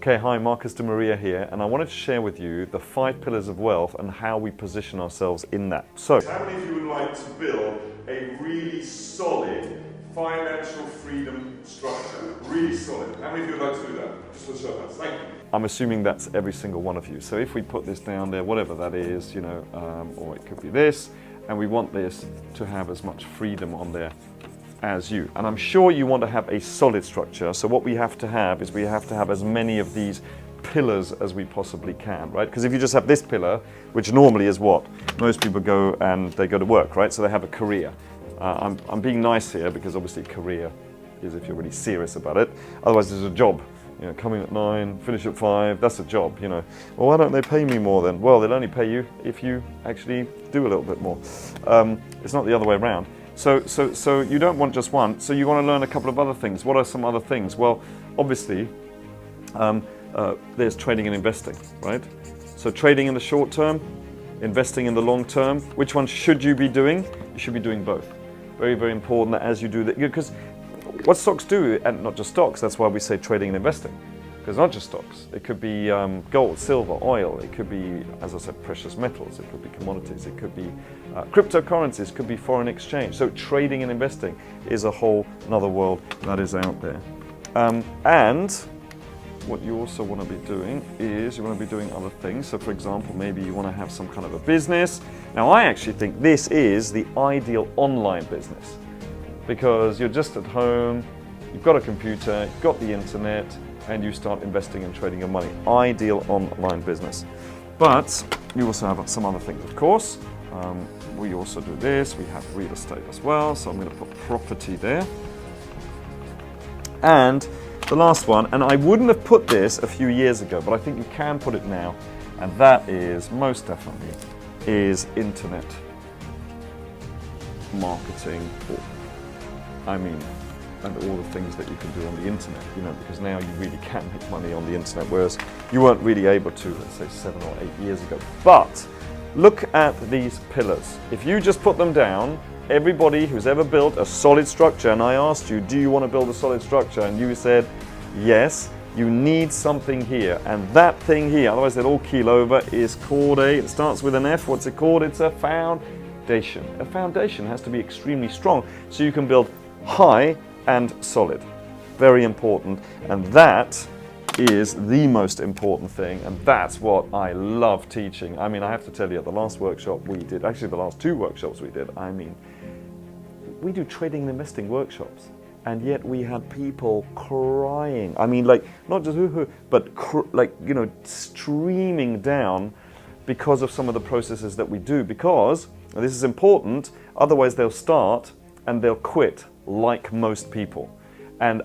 Okay, hi, Marcus de Maria here, and I wanted to share with you the 5 pillars of wealth and how we position ourselves in that. So, how many of you would like to build a really solid financial freedom structure? Really solid. How many of you would like to do that? Just for show of hands. Thank you. I'm assuming that's every single one of you. So if we put this down there, whatever that is, you know, or it could be this, and we want this to have as much freedom on there as you. And I'm sure you want to have a solid structure. So what we have to have is we have to have as many of these pillars as we possibly can, right? Because if you just have this pillar, which normally is what? Most people go and they go to work, right? So they have a career. I'm being nice here because obviously career is if you're really serious about it. Otherwise there's a job. You know, coming at 9, finish at 5, that's a job, you know. Well, why don't they pay me more then? Well, they'll only pay you if you actually do a little bit more. It's not the other way around. So you don't want just one, so you want to learn a couple of other things. What are some other things? Well, obviously, there's trading and investing, right? So trading in the short term, investing in the long term. Which one should you be doing? You should be doing both. Very, very important that as you do that, because what stocks do, and not just stocks, that's why we say trading and investing. Because not just stocks, it could be gold, silver, oil, it could be, as I said, precious metals, it could be commodities, it could be cryptocurrencies, it could be foreign exchange. So trading and investing is a whole another world that is out there. And what you also want to be doing is you want to be doing other things. So for example, maybe you want to have some kind of a business. Now I actually think this is the ideal online business because you're just at home, you've got a computer, you've got the internet, and you start investing and trading your money. Ideal online business. But you also have some other things, of course. We also do this, we have real estate as well, so I'm going to put property there. And the last one, and I wouldn't have put this a few years ago, but I think you can put it now, and that is, most definitely, is internet marketing. And all the things that you can do on the internet, you know, because now you really can make money on the internet, whereas you weren't really able to, let's say 7 or 8 years ago. But look at these pillars. If you just put them down, everybody who's ever built a solid structure, and I asked you, do you want to build a solid structure? And you said, yes, you need something here. And that thing here, otherwise they'll all keel over, is called it starts with an F, what's it called? It's a foundation. A foundation has to be extremely strong so you can build high and solid. Very important, and that is the most important thing, and that's what I love teaching. I mean, I have to tell you, at the last workshop we did, actually the last 2 workshops we did, I mean, we do trading and investing workshops, and yet we had people crying. I mean, like, not just but like, you know, streaming down because of some of the processes that we do, because, and this is important, otherwise they'll start and they'll quit like most people. And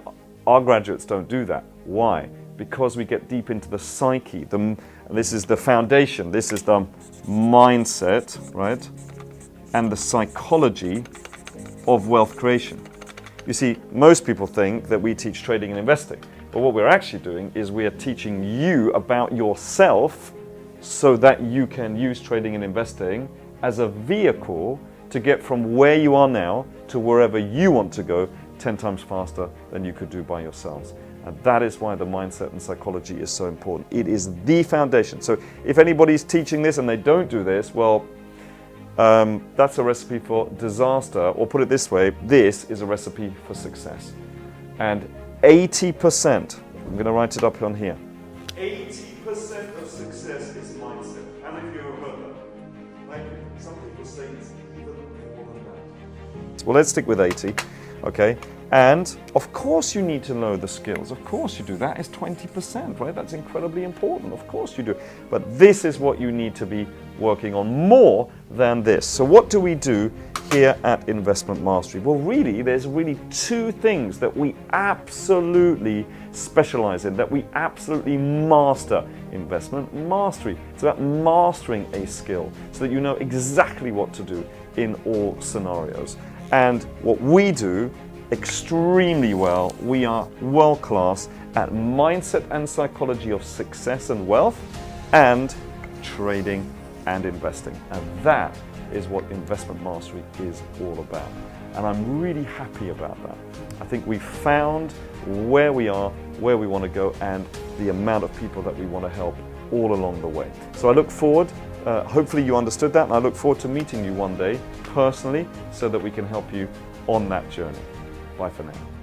our graduates don't do that. Why? Because we get deep into the psyche. This is the foundation, this is the mindset, right? And the psychology of wealth creation. You see, most people think that we teach trading and investing, but what we're actually doing is we are teaching you about yourself so that you can use trading and investing as a vehicle to get from where you are now to wherever you want to go 10 times faster than you could do by yourselves. And that is why the mindset and psychology is so important. It is the foundation. So if anybody's teaching this and they don't do this, well, that's a recipe for disaster. Or put it this way, this is a recipe for success. And 80%, I'm going to write it up on here. 80% of success is mindset. How many of you have heard that? Thank you. Some people say it's even more than that. Well, let's stick with 80, okay? And of course you need to know the skills. Of course you do. That is 20%, right? That's incredibly important. Of course you do. But this is what you need to be working on more than this. So what do we do here at Investment Mastery? Well, really, there's really 2 things that we absolutely specialize in, that we absolutely master. Investment mastery. It's about mastering a skill so that you know exactly what to do in all scenarios. And what we do extremely well, we are world class at mindset and psychology of success and wealth, and trading and investing. And that is what Investment Mastery is all about. And I'm really happy about that. I think we found where we are, where we want to go, and the amount of people that we want to help all along the way. So I look forward, hopefully you understood that, and I look forward to meeting you one day personally so that we can help you on that journey. Bye for now.